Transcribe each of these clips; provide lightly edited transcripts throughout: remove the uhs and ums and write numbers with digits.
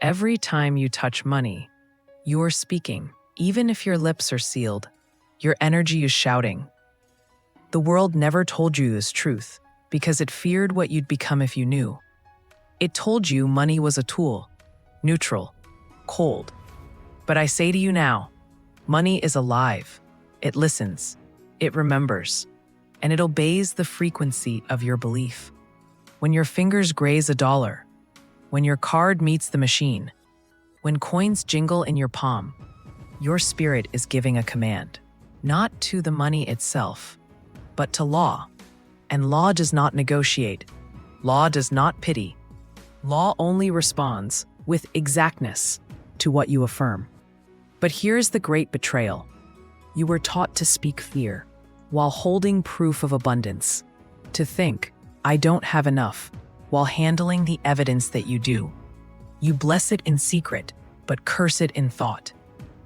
Every time you touch money, you are speaking. Even if your lips are sealed, your energy is shouting. The world never told you this truth because it feared what you'd become if you knew. It told you money was a tool, neutral, cold. But I say to you now, money is alive. It listens, it remembers, and it obeys the frequency of your belief. When your fingers graze $1, when your card meets the machine, when coins jingle in your palm, your spirit is giving a command, not to the money itself, but to law. And law does not negotiate. Law does not pity. Law only responds with exactness to what you affirm. But here's the great betrayal. You were taught to speak fear while holding proof of abundance, to think, I don't have enough, while handling the evidence that you do. You bless it in secret, but curse it in thought.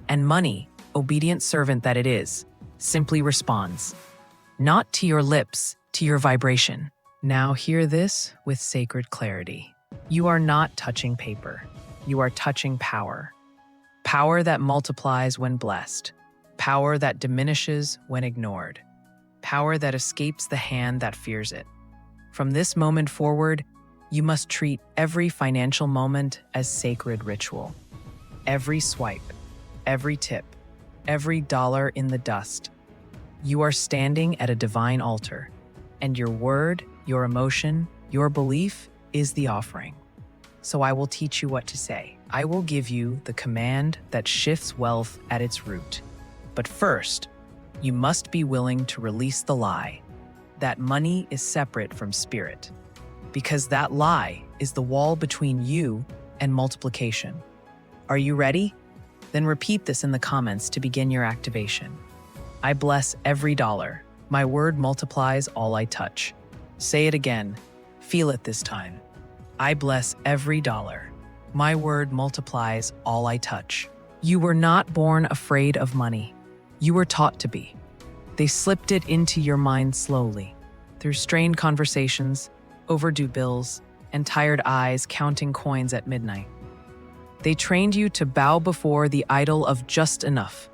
And money, obedient servant that it is, simply responds, not to your lips, to your vibration. Now hear this with sacred clarity. You are not touching paper. You are touching power. Power that multiplies when blessed. Power that diminishes when ignored. Power that escapes the hand that fears it. From this moment forward, you must treat every financial moment as sacred ritual. Every swipe, every tip, every dollar in the dust. You are standing at a divine altar, and your word, your emotion, your belief is the offering. So I will teach you what to say. I will give you the command that shifts wealth at its root. But first, you must be willing to release the lie that money is separate from spirit, because that lie is the wall between you and multiplication. Are you ready? Then repeat this in the comments to begin your activation. I bless every dollar. My word multiplies all I touch. Say it again. Feel it this time. I bless every dollar. My word multiplies all I touch. You were not born afraid of money. You were taught to be. They slipped it into your mind slowly, through strained conversations, overdue bills, and tired eyes counting coins at midnight. They trained you to bow before the idol of just enough,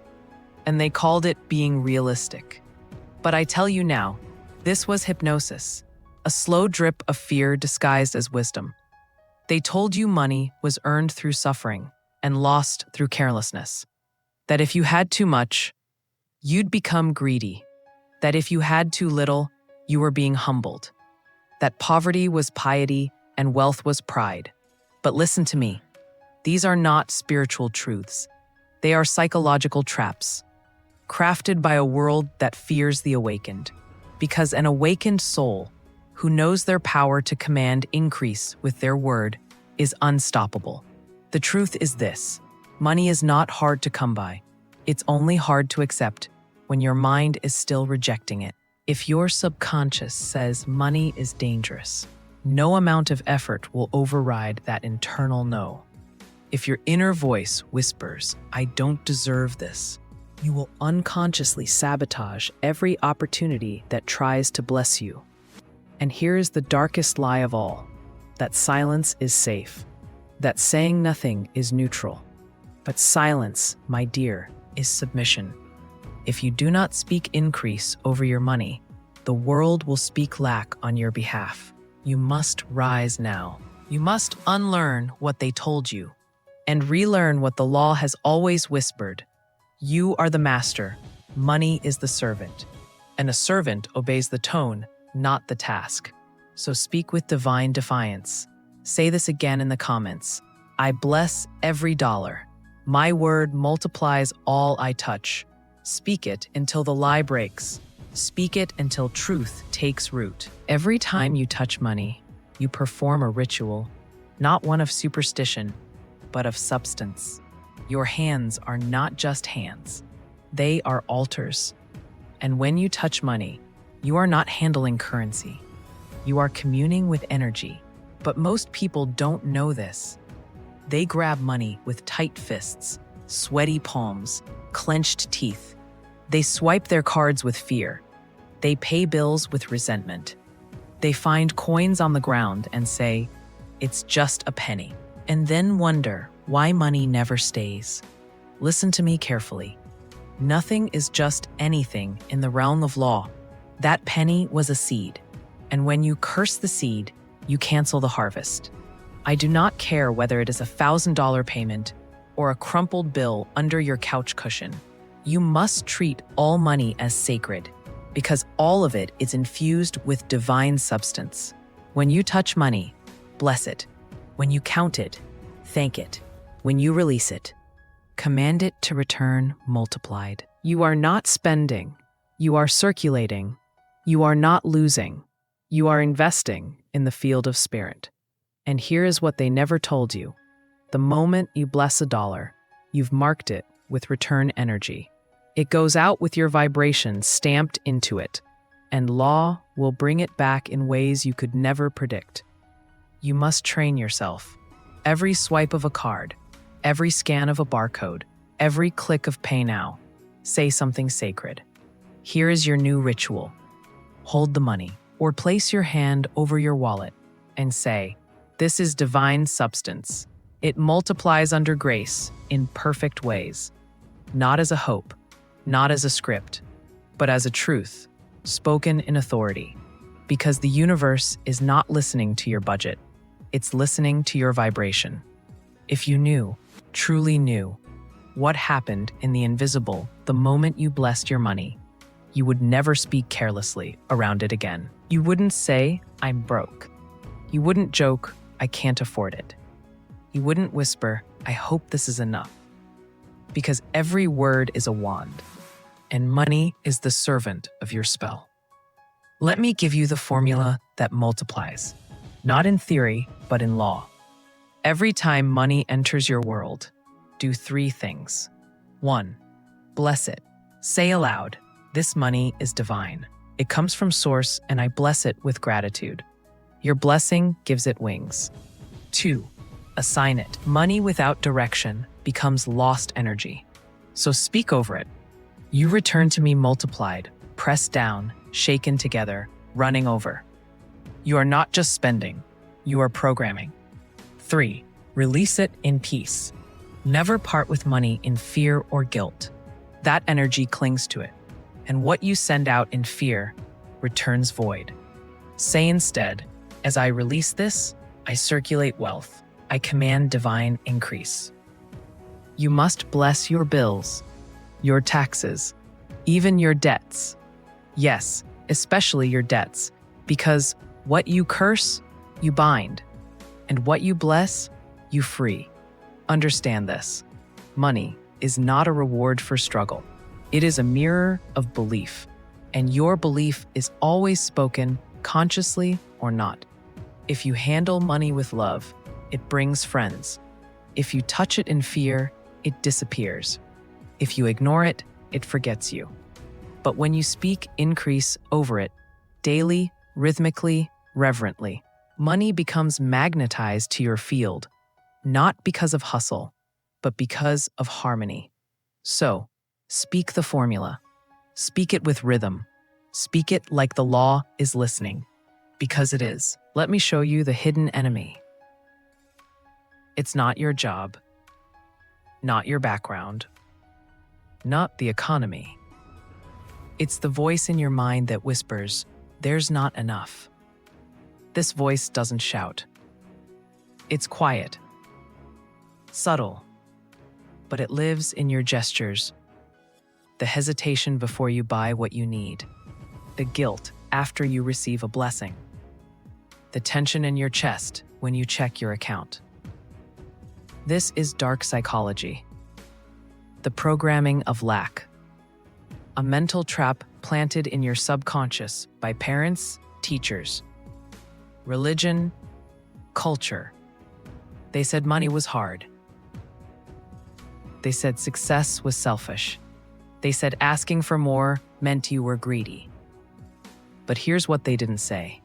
and they called it being realistic. But I tell you now, this was hypnosis, a slow drip of fear disguised as wisdom. They told you money was earned through suffering and lost through carelessness, that if you had too much, you'd become greedy, that if you had too little, you were being humbled, that poverty was piety and wealth was pride. But listen to me. These are not spiritual truths. They are psychological traps, crafted by a world that fears the awakened, because an awakened soul who knows their power to command increase with their word is unstoppable. The truth is this: money is not hard to come by. It's only hard to accept when your mind is still rejecting it. If your subconscious says money is dangerous, no amount of effort will override that internal no. If your inner voice whispers, I don't deserve this, you will unconsciously sabotage every opportunity that tries to bless you. And here is the darkest lie of all, that silence is safe, that saying nothing is neutral. But silence, my dear, is submission. If you do not speak increase over your money, the world will speak lack on your behalf. You must rise now. You must unlearn what they told you and relearn what the law has always whispered. You are the master, money is the servant, and a servant obeys the tone, not the task. So speak with divine defiance. Say this again in the comments. I bless every dollar. My word multiplies all I touch. Speak it until the lie breaks. Speak it until truth takes root. Every time you touch money, you perform a ritual, not one of superstition, but of substance. Your hands are not just hands. They are altars. And when you touch money, you are not handling currency. You are communing with energy. But most people don't know this. They grab money with tight fists, sweaty palms, clenched teeth. They swipe their cards with fear. They pay bills with resentment. They find coins on the ground and say, it's just a penny, and then wonder Why money never stays. Listen to me carefully. Nothing is just anything in the realm of law. That penny was a seed, and when you curse the seed, you cancel the harvest. I do not care whether it is $1,000 payment or a crumpled bill under your couch cushion. You must treat all money as sacred, because all of it is infused with divine substance. When you touch money, bless it. When you count it, thank it. When you release it, command it to return multiplied. You are not spending. You are circulating. You are not losing. You are investing in the field of spirit. And here is what they never told you. The moment you bless $1, you've marked it with return energy. It goes out with your vibration stamped into it, and law will bring it back in ways you could never predict. You must train yourself. Every swipe of a card, every scan of a barcode, every click of pay now, say something sacred. Here is your new ritual. Hold the money, or place your hand over your wallet and say, "This is divine substance. It multiplies under grace in perfect ways." Not as a hope, not as a script, but as a truth, spoken in authority. Because the universe is not listening to your budget. It's listening to your vibration. If you knew, truly knew, what happened in the invisible the moment you blessed your money, you would never speak carelessly around it again. You wouldn't say, "I'm broke." You wouldn't joke, "I can't afford it." You wouldn't whisper, "I hope this is enough." Because every word is a wand, and money is the servant of your spell. Let me give you the formula that multiplies, not in theory, but in law. Every time money enters your world, do 3 things. 1. Bless it. Say aloud, "This money is divine. It comes from source, and I bless it with gratitude." Your blessing gives it wings. 2. Assign it. Money without direction becomes lost energy. So speak over it. You return to me multiplied, pressed down, shaken together, running over. You are not just spending, you are programming. 3. Release it in peace. Never part with money in fear or guilt. That energy clings to it, and what you send out in fear returns void. Say instead, "As I release this, I circulate wealth. I command divine increase." You must bless your bills, your taxes, even your debts. Yes, especially your debts, because what you curse, you bind, and what you bless, you free. Understand this. Money is not a reward for struggle. It is a mirror of belief, and your belief is always spoken, consciously or not. If you handle money with love, it brings friends. If you touch it in fear, it disappears. If you ignore it, it forgets you. But when you speak increase over it, daily, rhythmically, reverently, money becomes magnetized to your field, not because of hustle, but because of harmony. So, speak the formula. Speak it with rhythm. Speak it like the law is listening, because it is. Let me show you the hidden enemy. It's not your job, not your background, not the economy. It's the voice in your mind that whispers, "There's not enough." This voice doesn't shout. It's quiet, subtle, but it lives in your gestures. The hesitation before you buy what you need. The guilt after you receive a blessing. The tension in your chest when you check your account. This is dark psychology. The programming of lack. A mental trap planted in your subconscious by parents, teachers, religion, culture. They said money was hard. They said success was selfish. They said asking for more meant you were greedy. But here's what they didn't say.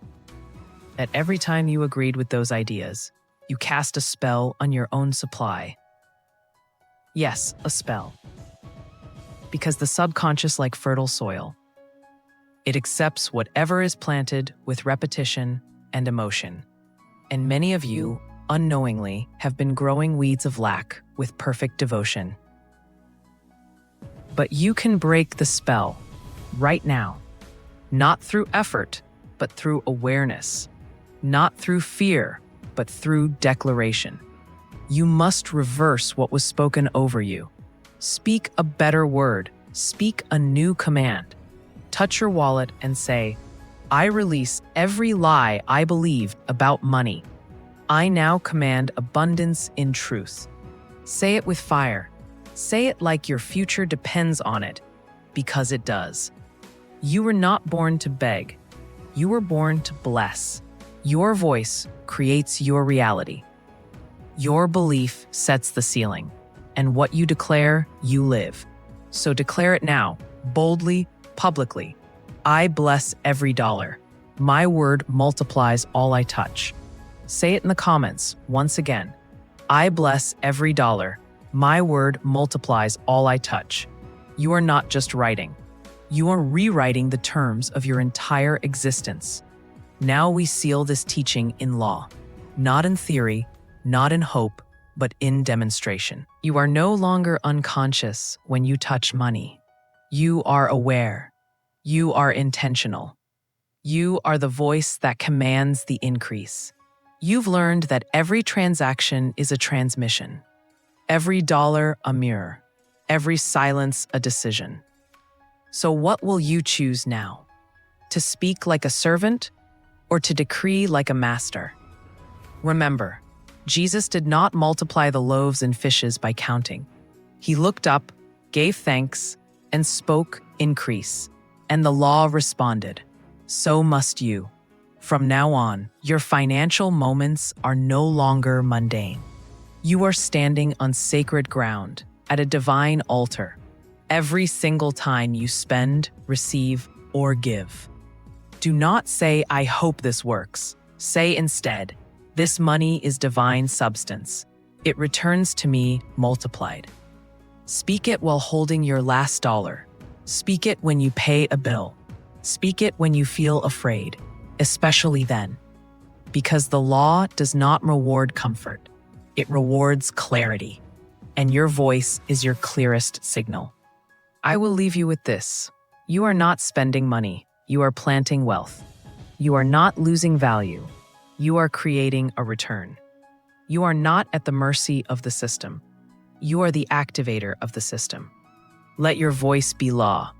That every time you agreed with those ideas, you cast a spell on your own supply. Yes, a spell. Because the subconscious, like fertile soil, it accepts whatever is planted with repetition and emotion. And many of you unknowingly, have been growing weeds of lack with perfect devotion. But you can break the spell right now, not through effort, but through awareness, not through fear, but through declaration. You must reverse what was spoken over you. Speak a better word. Speak a new command. Touch your wallet and say, I release every lie I believed about money. I now command abundance in truth. Say it with fire. Say it like your future depends on it, because it does. You were not born to beg. You were born to bless. Your voice creates your reality. Your belief sets the ceiling, and what you declare, you live. So declare it now, boldly, publicly. I bless every dollar. My word multiplies all I touch. Say it in the comments once again. I bless every dollar. My word multiplies all I touch. You are not just writing. You are rewriting the terms of your entire existence. Now we seal this teaching in law, not in theory, not in hope, but in demonstration. You are no longer unconscious when you touch money. You are aware. You are intentional. You are the voice that commands the increase. You've learned that every transaction is a transmission. Every dollar a mirror. Every silence a decision. So what will you choose now? To speak like a servant or to decree like a master? Remember, Jesus did not multiply the loaves and fishes by counting. He looked up, gave thanks, and spoke increase. And the law responded. So must you. From now on, your financial moments are no longer mundane. You are standing on sacred ground at a divine altar. Every single time you spend, receive, or give. Do not say, I hope this works. Say instead, this money is divine substance. It returns to me multiplied. Speak it while holding your last dollar. Speak it when you pay a bill. Speak it when you feel afraid, especially then. Because the law does not reward comfort. It rewards clarity. And your voice is your clearest signal. I will leave you with this. You are not spending money. You are planting wealth. You are not losing value. You are creating a return. You are not at the mercy of the system. You are the activator of the system. Let your voice be law.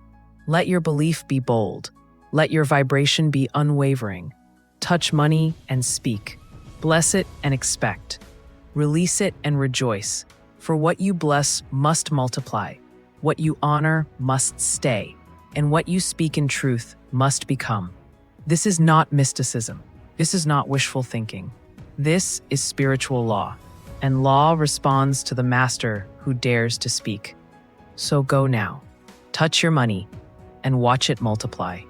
Let your belief be bold. Let your vibration be unwavering. Touch money and speak. Bless it and expect. Release it and rejoice. For what you bless must multiply. What you honor must stay. And what you speak in truth must become. This is not mysticism. This is not wishful thinking. This is spiritual law. And law responds to the master who dares to speak. So go now. Touch your money and watch it multiply.